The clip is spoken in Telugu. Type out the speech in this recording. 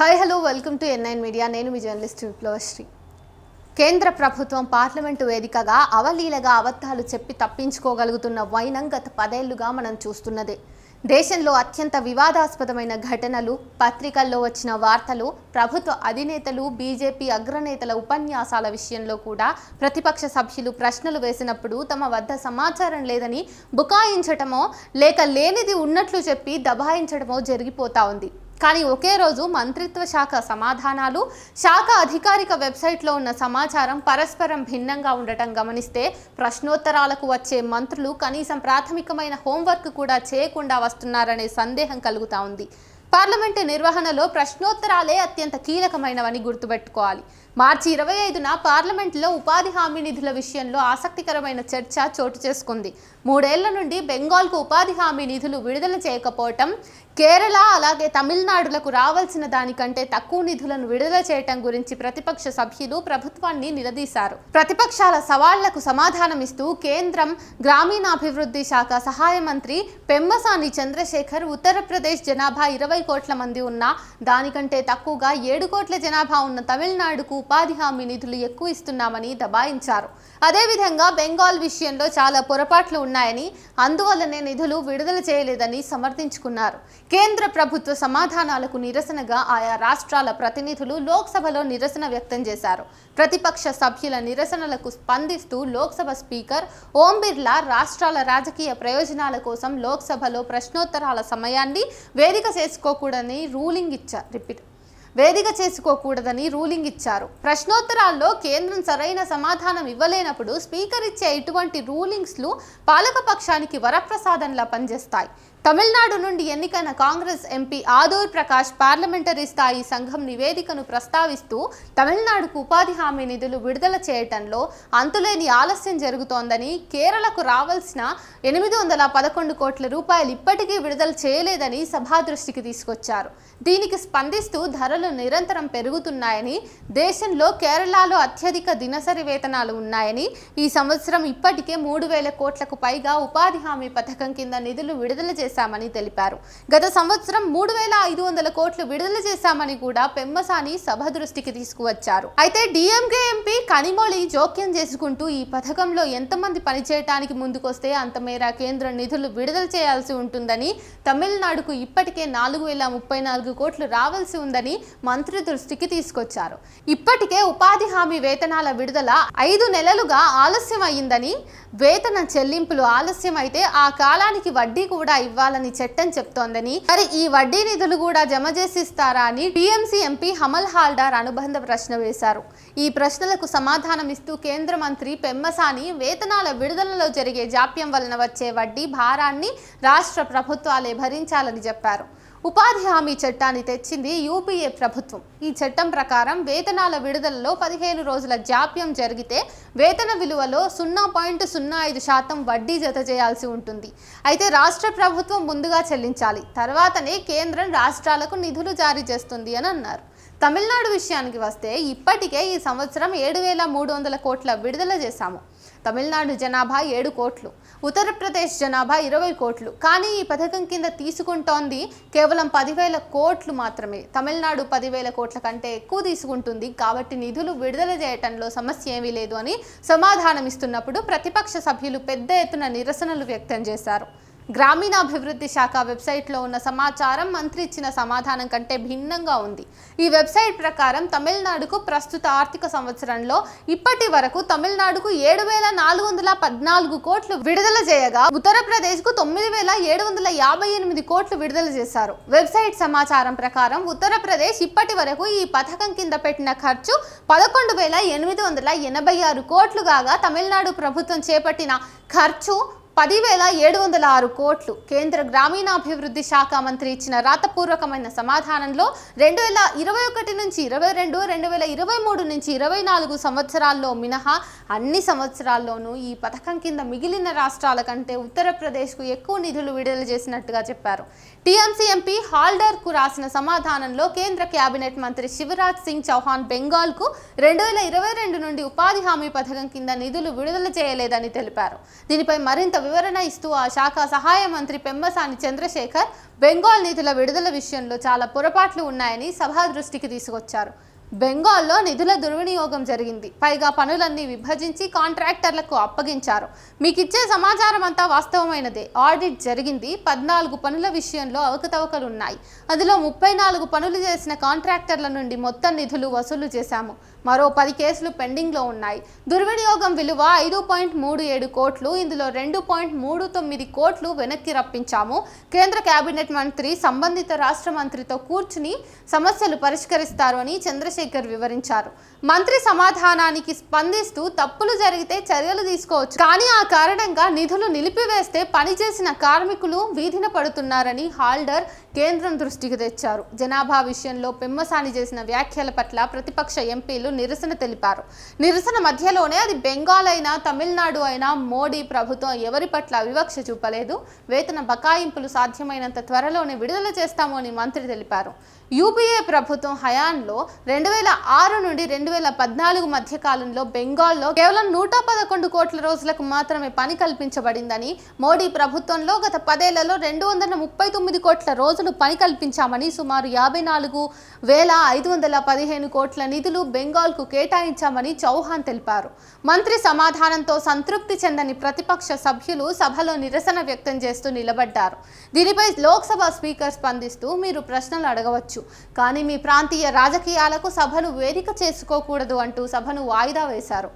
Hi hello welcome to N9 media. నేను మీ జర్నలిస్ట్ విప్లవశ్రీ. కేంద్ర ప్రభుత్వం పార్లమెంటు వేదికగా అవలీలగా అబద్ధాలు చెప్పి తప్పించుకోగలుగుతున్న వైనం గత 10 ఏళ్లుగా మనం చూస్తున్నదే. దేశంలో అత్యంత వివాదాస్పదమైన ఘటనలు, పత్రికల్లో వచ్చిన వార్తలు, ప్రభుత్వ అధినేతలు, బీజేపీ అగ్రనేతల ఉపన్యాసాల విషయంలో కూడా ప్రతిపక్ష సభ్యులు ప్రశ్నలు వేసినప్పుడు తమ వద్ద సమాచారం లేదని బుకాయించటమో లేక లేనిది ఉన్నట్లు చెప్పి దబాయించడమో జరిగిపోతా ఉంది. కానీ ఒకే రోజు మంత్రిత్వ శాఖ సమాధానాలు, శాఖ అధికారిక వెబ్సైట్లో ఉన్న సమాచారం పరస్పరం భిన్నంగా ఉండటం గమనిస్తే ప్రశ్నోత్తరాలకు వచ్చే మంత్రులు కనీసం ప్రాథమికమైన హోంవర్క్ కూడా చేయకుండా వస్తున్నారనే సందేహం కలుగుతా ఉంది. పార్లమెంటు నిర్వహణలో ప్రశ్నోత్తరాలే అత్యంత కీలకమైనవని గుర్తుపెట్టుకోవాలి. మార్చి 25న పార్లమెంటులో ఉపాధి హామీ నిధుల విషయంలో ఆసక్తికరమైన చర్చ చోటు చేసుకుంది. 3 ఏళ్ల నుండి బెంగాల్కు ఉపాధి హామీ నిధులు విడుదల చేయకపోవటం, కేరళ అలాగే తమిళనాడులకు రావాల్సిన దానికంటే తక్కువ నిధులను విడుదల చేయటం గురించి ప్రతిపక్ష సభ్యులు ప్రభుత్వాన్ని నిలదీశారు. ప్రతిపక్షాల సవాళ్లకు సమాధానమిస్తూ కేంద్రం గ్రామీణాభివృద్ధి శాఖ సహాయ మంత్రి పెమ్మసాని చంద్రశేఖర్ ఉత్తరప్రదేశ్ జనాభా 20 కోట్ల మంది ఉన్నా దానికంటే తక్కువగా 7 కోట్ల జనాభా ఉన్న తమిళనాడుకు ఉపాధి హామీ నిధులు ఎక్కువ ఇస్తున్నామని దబాయించారు. అదేవిధంగా బెంగాల్ విషయంలో చాలా పొరపాట్లు ఉన్నాయని, అందువల్లనే నిధులు విడుదల చేయలేదని సమర్థించుకున్నారు. కేంద్ర ప్రభుత్వ సమాధానాలకు నిరసనగా ఆయా రాష్ట్రాల ప్రతినిధులు లోక్సభలో నిరసన వ్యక్తం చేశారు. ప్రతిపక్ష సభ్యుల నిరసనలకు స్పందిస్తూ లోక్సభ స్పీకర్ ఓం బిర్లా రాష్ట్రాల రాజకీయ ప్రయోజనాల కోసం లోక్సభలో ప్రశ్నోత్తరాల సమయాన్ని వేదిక చేసుకోకూడదని రూలింగ్ ఇచ్చారు. ప్రశ్నోత్తరాల్లో కేంద్రం సరైన సమాధానం ఇవ్వలేనప్పుడు స్పీకర్ ఇచ్చే ఇటువంటి రూలింగ్స్లు పాలకపక్షానికి వరప్రసాదంలా పనిచేస్తాయి. తమిళనాడు నుండి ఎన్నికైన కాంగ్రెస్ ఎంపీ ఆదూర్ ప్రకాష్ పార్లమెంటరీ స్థాయి సంఘం నివేదికను ప్రస్తావిస్తూ తమిళనాడుకు ఉపాధి హామీ నిధులు విడుదల చేయటంలో అంతులేని ఆలస్యం జరుగుతోందని, కేరళకు రావాల్సిన 811 కోట్ల రూపాయలు ఇప్పటికీ విడుదల చేయలేదని సభా దృష్టికి తీసుకొచ్చారు. దీనికి స్పందిస్తూ ధరలు నిరంతరం పెరుగుతున్నాయని, దేశంలో కేరళలో అత్యధిక దినసరి వేతనాలు ఉన్నాయని, ఈ సంవత్సరం ఇప్పటికే 3,000 కోట్లకు పైగా ఉపాధి హామీ పథకం కింద నిధులు విడుదల చేశామని తెలిపారు. గత సంవత్సరం 3,500 కోట్లు విడుదల చేశామని కూడా పెమ్మసాని సభ దృష్టికి తీసుకువచ్చారు. అయితే డిఎంకే ఎంపీ కనిమొళి జోక్యం చేసుకుంటూ ఈ పథకంలో ఎంతమంది పనిచేయడానికి ముందుకొస్తే అంత మేర కేంద్రం నిధులు విడుదల చేయాల్సి ఉంటుందని, తమిళనాడుకు ఇప్పటికే 4,034 కోట్లు రావాల్సి ఉందని మంత్రి దృష్టికి తీసుకొచ్చారు. ఇప్పటికే ఉపాధి హామీ వేతనాల విడుదల 5 నెలలుగా ఆలస్యం అయ్యిందని, వేతన చెల్లింపులు ఆలస్యం అయితే ఆ కాలానికి వడ్డీ కూడా ఇవ్వాలని చట్టం చెప్తోందని, మరి ఈ వడ్డీ నిధులు కూడా జమ చేసిస్తారా అని టీఎంసీ ఎంపీ హమల్ హాల్డార్ అనుబంధ ప్రశ్న వేశారు. ఈ ప్రశ్నలకు సమాధానమిస్తూ కేంద్ర మంత్రి పెమ్మసాని వేతనాల విడుదలలో జరిగే జాప్యం వలన వచ్చే వడ్డీ భారాన్ని రాష్ట్ర ప్రభుత్వాలే భరించాలని చెప్పారు. ఉపాధి హామీ చట్టాన్ని తెచ్చింది యూపీఏ ప్రభుత్వం. ఈ చట్టం ప్రకారం వేతనాల విడుదలలో 15 రోజుల జాప్యం జరిగితే వేతన విలువలో 0.05% వడ్డీ జత చేయాల్సి ఉంటుంది. అయితే రాష్ట్ర ప్రభుత్వం ముందుగా చెల్లించాలి, తర్వాతనే కేంద్రం రాష్ట్రాలకు నిధులు జారీ చేస్తుంది అని అన్నారు. తమిళనాడు విషయానికి వస్తే ఇప్పటికే ఈ సంవత్సరం 7,300 కోట్ల విడుదల చేశాము. తమిళనాడు జనాభా 7 కోట్లు, ఉత్తరప్రదేశ్ జనాభా 20 కోట్లు. కానీ ఈ పథకం కింద తీసుకుంటోంది కేవలం 10,000 కోట్లు మాత్రమే. తమిళనాడు 10,000 కోట్ల కంటే ఎక్కువ తీసుకుంటుంది. కాబట్టి నిధులు విడుదల చేయటంలో సమస్య ఏమీ లేదు అని సమాధానమిస్తున్నప్పుడు ప్రతిపక్ష సభ్యులు పెద్ద ఎత్తున నిరసనలు వ్యక్తం చేశారు. గ్రామీణాభివృద్ధి శాఖ వెబ్సైట్లో ఉన్న సమాచారం మంత్రి ఇచ్చిన సమాధానం కంటే భిన్నంగా ఉంది. ఈ వెబ్సైట్ ప్రకారం తమిళనాడుకు ప్రస్తుత ఆర్థిక సంవత్సరంలో ఇప్పటి వరకు తమిళనాడుకు 7,414 కోట్లు విడుదల చేయగా ఉత్తరప్రదేశ్కు 9,758 కోట్లు విడుదల చేశారు. వెబ్సైట్ సమాచారం ప్రకారం ఉత్తరప్రదేశ్ ఇప్పటి వరకు ఈ పథకం కింద పెట్టిన ఖర్చు 11,886 కోట్లు కాగా తమిళనాడు ప్రభుత్వం చేపట్టిన ఖర్చు 10,706 కోట్లు. కేంద్ర గ్రామీణాభివృద్ధి శాఖ మంత్రి ఇచ్చిన రాతపూర్వకమైన సమాధానంలో 2021 నుంచి 22, 2023 నుంచి 24 సంవత్సరాల్లో మినహా అన్ని సంవత్సరాల్లోనూ ఈ పథకం కింద మిగిలిన రాష్ట్రాల కంటే ఉత్తరప్రదేశ్కు ఎక్కువ నిధులు విడుదల చేసినట్టుగా చెప్పారు. టీఎంసీ ఎంపీ హాల్డర్కు రాసిన సమాధానంలో కేంద్ర కేబినెట్ మంత్రి శివరాజ్ సింగ్ చౌహాన్ బెంగాల్కు 2022 నుండి ఉపాధి హామీ పథకం కింద నిధులు విడుదల చేయలేదని తెలిపారు. దీనిపై మరింత వివరణ ఇస్తూ ఆ శాఖ సహాయ మంత్రి పెమ్మసాని చంద్రశేఖర్ బెంగాల్ నిధుల విడుదల విషయంలో చాలా పొరపాట్లు ఉన్నాయని సభ దృష్టికి తీసుకొచ్చారు. బెంగాల్లో నిధుల దుర్వినియోగం జరిగింది. పైగా పనులన్నీ విభజించి కాంట్రాక్టర్లకు అప్పగించారు. మీకు ఇచ్చే సమాచారం అంతా వాస్తవమైనదే. ఆడిట్ జరిగింది. 14 పనుల విషయంలో అవకతవకలు ఉన్నాయి. అందులో 34 పనులు చేసిన కాంట్రాక్టర్ల నుండి మొత్తం నిధులు వసూలు చేశాము. మరో 10 కేసులు పెండింగ్లో ఉన్నాయి. దుర్వినియోగం విలువ 5.37 కోట్లు. ఇందులో 2.39 కోట్లు వెనక్కి రప్పించాము. కేంద్ర కేబినెట్ మంత్రి సంబంధిత రాష్ట్ర మంత్రితో కూర్చుని సమస్యలు పరిష్కరిస్తారు అని చంద్రశేఖర్ వివరించారు. మంత్రి సమాధానానికి స్పందిస్తూ తప్పులు జరిగితే చర్యలు తీసుకోవచ్చు, కానీ ఆ కారణంగా నిధులు నిలిపివేస్తే పనిచేసిన కార్మికులు వీధిన పడుతున్నారని హాల్డర్ కేంద్రం దృష్టికి తెచ్చారు. జనాభా విషయంలో పెమ్మసాని చేసిన వ్యాఖ్యల పట్ల ప్రతిపక్ష ఎంపీలు నిరసన తెలిపారు. నిరసన మధ్యలోనే అది బెంగాల్ అయినా తమిళనాడు అయినా మోడీ ప్రభుత్వం ఎవరి పట్ల వివక్ష చూపలేదు. వేతన బకాయింపులు సాధ్యమైనంత త్వరలోనే విడుదల చేస్తాము అని మంత్రి తెలిపారు. యూపీఏ ప్రభుత్వం హయాంలో 2006 నుండి 2014 మధ్య కాలంలో బెంగాల్లో కేవలం 111 కోట్ల రోజులకు మాత్రమే పని కల్పించబడిందని, మోడీ ప్రభుత్వంలో గత 10 ఏళ్లలో 239 కోట్ల రోజులు పని కల్పించామని, సుమారు 54,515 కోట్ల నిధులు బెంగాల్కు కేటాయించామని చౌహాన్ తెలిపారు. మంత్రి సమాధానంతో సంతృప్తి చెందని ప్రతిపక్ష సభ్యులు సభలో నిరసన వ్యక్తం చేస్తూ నిలబడ్డారు. దీనిపై లోక్సభ స్పీకర్ స్పందిస్తూ, మీరు ప్రశ్నలు అడగవచ్చు, కానీ మీ ప్రాంతీయ రాజకీయాలకు సభను వేదిక చేసుకోకూడదు అంటూ సభను వాయిదా వేశారు.